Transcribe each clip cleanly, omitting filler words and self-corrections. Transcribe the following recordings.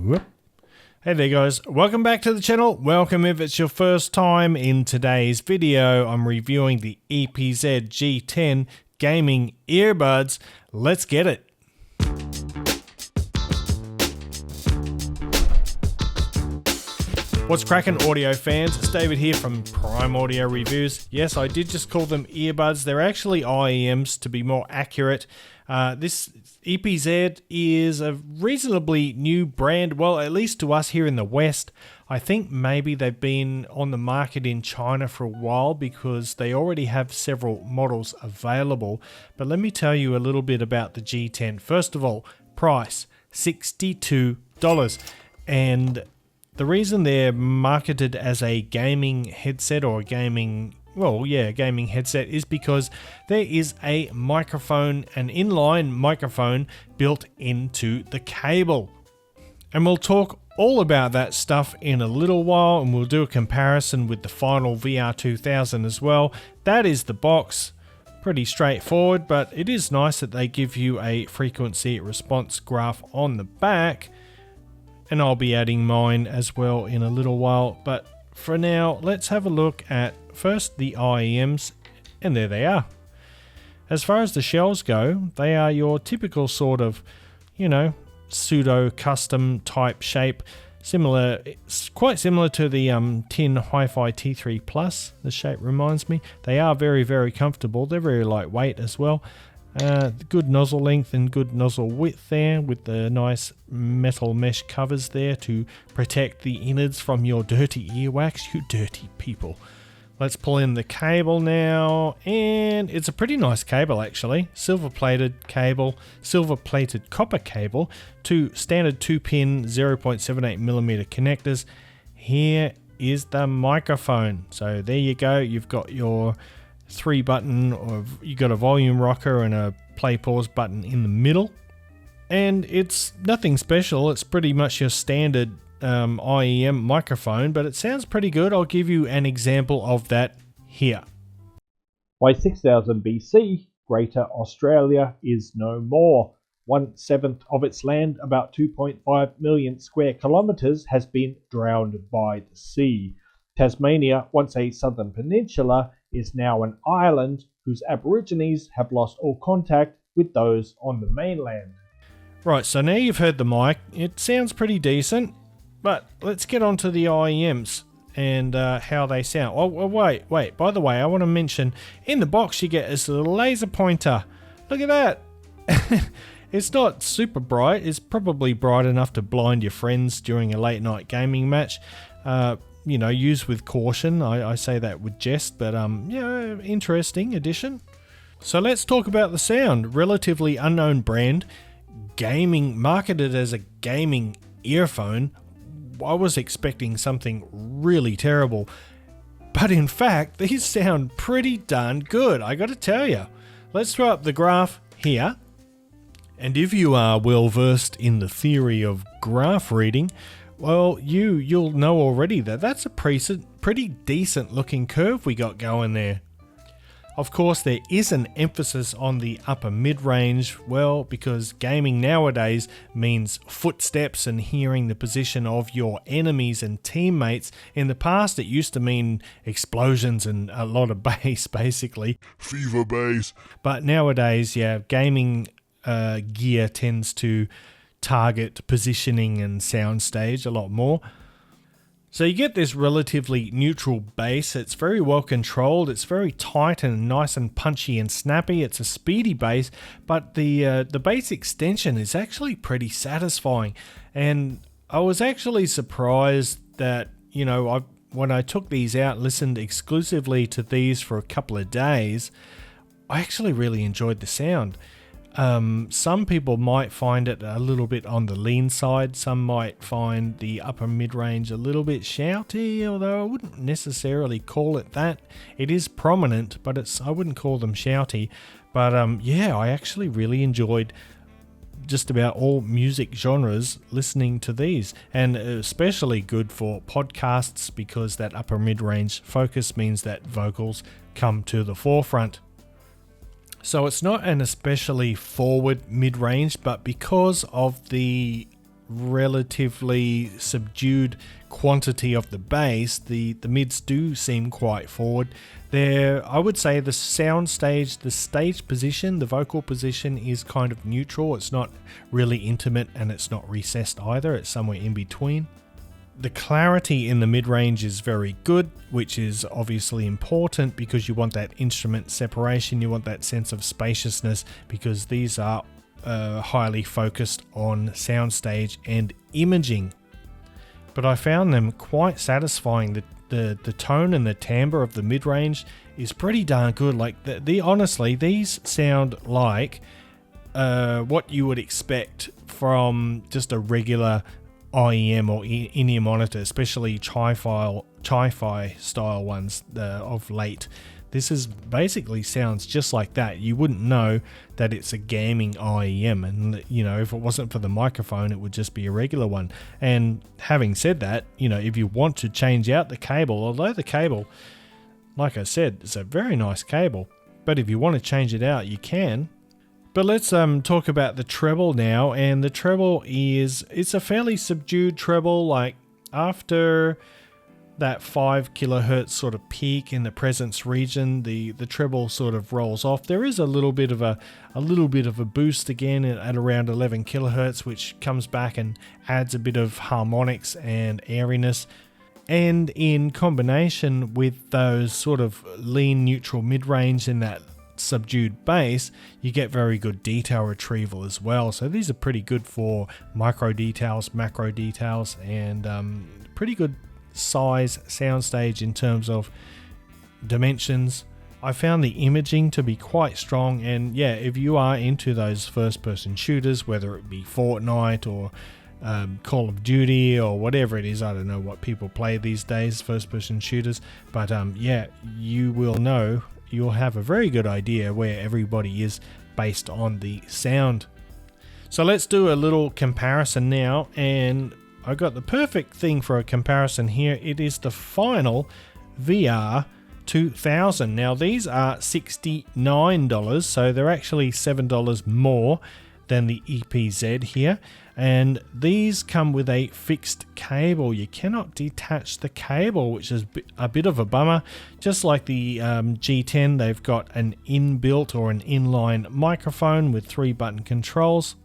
Whoop. Hey there guys, welcome back to the channel. Welcome if it's your first time. In today's video, I'm reviewing the EPZ G10 gaming earbuds. Let's get it. What's cracking, audio fans? It's David here from Prime Audio Reviews. Yes, I did just call them earbuds. They're actually IEMs to be more accurate. This EPZ is a reasonably new brand, well, at least to us here in the West. I think maybe they've been on the market in China for a while because they already have several models available. But let me tell you a little bit about the G10. First of all, price, $62. And the reason they're marketed as a gaming headset or a gaming headset is because there is a microphone, an inline microphone built into the cable. And we'll talk all about that stuff in a little while, and we'll do a comparison with the final VR2000 as well. That is the box. Pretty straightforward, but it is nice that they give you a frequency response graph on the back. And I'll be adding mine as well in a little while. But for now, let's have a look at first the IEMs, and there they are. As far as the shells go, they are your typical sort of, pseudo custom type shape. Quite similar to the Tin Hi-Fi T3 Plus. The shape reminds me. They are very, very comfortable. They're very lightweight as well. Good nozzle length and good nozzle width there, with the nice metal mesh covers there to protect the innards from your dirty earwax, you dirty people. Let's pull in the cable now, and it's a pretty nice cable actually. Silver plated cable, silver plated copper cable, two standard 2-pin 0.78mm connectors. Here is the microphone. So there you go, you've got your 3-button, or you got a volume rocker and a play pause button in the middle, and it's nothing special. It's pretty much your standard IEM microphone, but it sounds pretty good. I'll give you an example of that here. By 6000 BC, Greater Australia is no more. 1/7 of its land, about 2.5 million square kilometres, has been drowned by the sea. Tasmania, once a southern peninsula, is now an island whose Aborigines have lost all contact with those on the mainland. Right, so now you've heard the mic. It sounds pretty decent, but let's get on to the IEMs and how they sound. Oh, wait, by the way, I want to mention, in the box you get this little laser pointer. Look at that. It's not super bright. It's probably bright enough to blind your friends during a late night gaming match. Use with caution. I say that with jest, but interesting addition. So let's talk about the sound. Relatively unknown brand, gaming, marketed as a gaming earphone. I was expecting something really terrible, but in fact these sound pretty darn good, I gotta tell you. Let's throw up the graph here, and if you are well versed in the theory of graph reading, well, you'll know already that that's a pretty decent looking curve we got going there. Of course, there is an emphasis on the upper mid-range, well, because gaming nowadays means footsteps and hearing the position of your enemies and teammates. In the past, it used to mean explosions and a lot of bass, basically. Fever bass. But nowadays, gaming gear tends to target positioning and soundstage a lot more. So you get this relatively neutral bass. It's very well controlled. It's very tight and nice and punchy and snappy. It's a speedy bass, but the bass extension is actually pretty satisfying. And I was actually surprised that when I took these out, listened exclusively to these for a couple of days, I actually really enjoyed the sound. Some people might find it a little bit on the lean side. Some might find the upper mid-range a little bit shouty, although I wouldn't necessarily call it that. It is prominent, but I wouldn't call them shouty. But I actually really enjoyed just about all music genres listening to these, and especially good for podcasts because that upper mid-range focus means that vocals come to the forefront. So it's not an especially forward mid-range, but because of the relatively subdued quantity of the bass, the mids do seem quite forward. I would say the sound stage, the stage position, the vocal position is kind of neutral. It's not really intimate and it's not recessed either. It's somewhere in between. The clarity in the mid-range is very good, which is obviously important because you want that instrument separation, you want that sense of spaciousness, because these are highly focused on soundstage and imaging. But I found them quite satisfying. The tone and the timbre of the mid-range is pretty darn good. Like honestly, these sound like what you would expect from just a regular IEM or in-ear monitor, especially hi-fi style ones of late. This is basically sounds just like that. You wouldn't know that it's a gaming IEM, and you know, if it wasn't for the microphone, it would just be a regular one. And having said that, you know, if you want to change out the cable, although the cable, like I said, it's a very nice cable, but if you want to change it out, you can. But let's talk about the treble now, and the treble it's a fairly subdued treble. Like after that 5 kilohertz sort of peak in the presence region, the treble sort of rolls off. There is a little bit of a boost again at around 11 kilohertz, which comes back and adds a bit of harmonics and airiness. And in combination with those sort of lean neutral mid-range and that subdued bass, you get very good detail retrieval as well. So these are pretty good for micro details, macro details, and pretty good size soundstage in terms of dimensions. I found the imaging to be quite strong, and yeah, if you are into those first person shooters, whether it be Fortnite or Call of Duty or whatever it is, I don't know what people play these days, first person shooters, but yeah, you'll have a very good idea where everybody is based on the sound. So let's do a little comparison now, and I got the perfect thing for a comparison here. It is the final VR 2000. Now these are $69, so they're actually $7 more than the EPZ here, and these come with a fixed cable. You cannot detach the cable, which is a bit of a bummer. Just like the G10, they've got an inbuilt or an inline microphone with 3-button controls,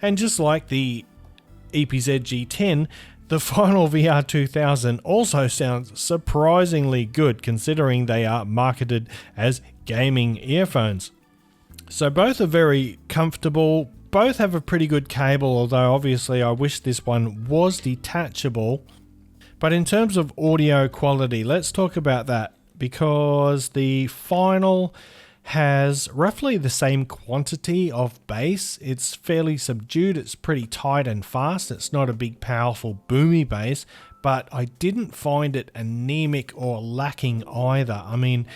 and just like the EPZ G10, the final VR 2000 also sounds surprisingly good considering they are marketed as gaming earphones. So both are very comfortable, both have a pretty good cable, although obviously I wish this one was detachable. But in terms of audio quality, let's talk about that, because the final has roughly the same quantity of bass. It's fairly subdued, it's pretty tight and fast, it's not a big powerful boomy bass, but I didn't find it anemic or lacking either. I mean,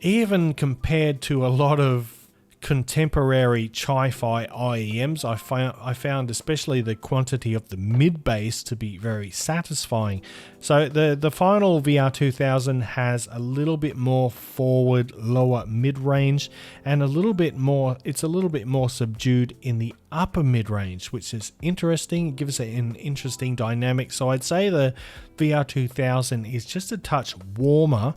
even compared to a lot of contemporary hi-fi IEMs, I found especially the quantity of the mid bass to be very satisfying. So the final VR 2000 has a little bit more forward, lower mid range, and it's a little bit more subdued in the upper mid range, which is interesting. It gives it an interesting dynamic. So I'd say the VR 2000 is just a touch warmer,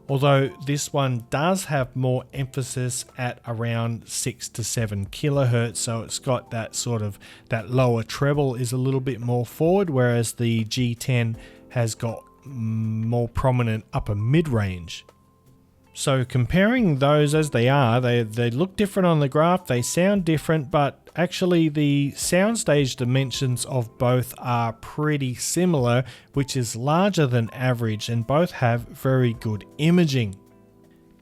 although this one does have more emphasis at around 6 to 7 kilohertz, so it's got that lower treble is a little bit more forward, whereas the G10 has got more prominent upper mid-range. So comparing those as they are, they look different on the graph, they sound different, but actually the soundstage dimensions of both are pretty similar, which is larger than average, and both have very good imaging.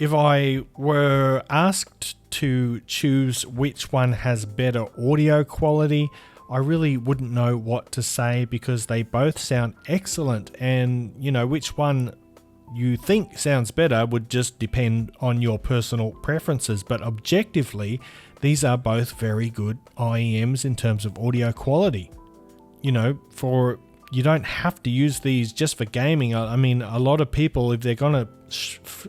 If I were asked to choose which one has better audio quality, I really wouldn't know what to say, because they both sound excellent, and you know, which one you think sounds better would just depend on your personal preferences. But objectively, these are both very good IEMs in terms of audio quality. You know, for you don't have to use these just for gaming. I mean, a lot of people, if they're going to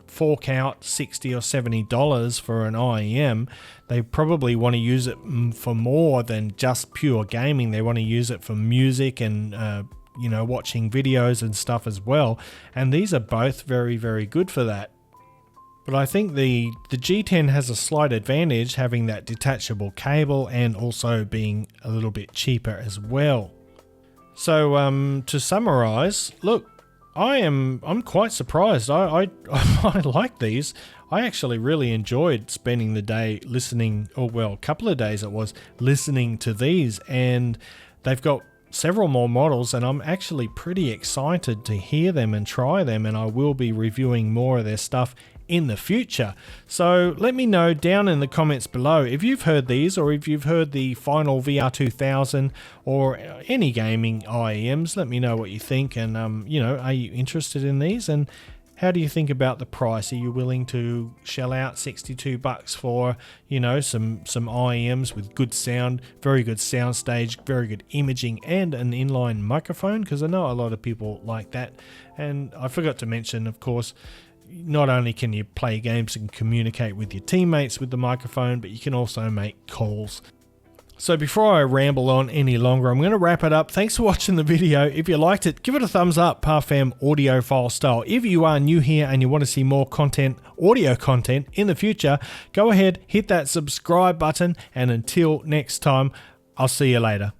fork out $60 or $70 for an IEM, they probably want to use it for more than just pure gaming. They want to use it for music and watching videos and stuff as well. And these are both very, very good for that. But I think the G10 has a slight advantage having that detachable cable and also being a little bit cheaper as well. So to summarize, look, I'm quite surprised. I like these. I actually really enjoyed spending the day listening, or well, a couple of days it was, listening to these, and they've got several more models, and I'm actually pretty excited to hear them and try them, and I will be reviewing more of their stuff in the future. So let me know down in the comments below if you've heard these, or if you've heard the final VR 2000 or any gaming IEMs. Let me know what you think, and are you interested in these, and how do you think about the price? Are you willing to shell out $62 for, some IEMs with good sound, very good sound stage, very good imaging, and an inline microphone? Because I know a lot of people like that. And I forgot to mention, of course, not only can you play games and communicate with your teammates with the microphone, but you can also make calls. So before I ramble on any longer, I'm going to wrap it up. Thanks for watching the video. If you liked it, give it a thumbs up, PathFam audiophile style. If you are new here and you want to see more content, audio content in the future, go ahead, hit that subscribe button, and until next time, I'll see you later.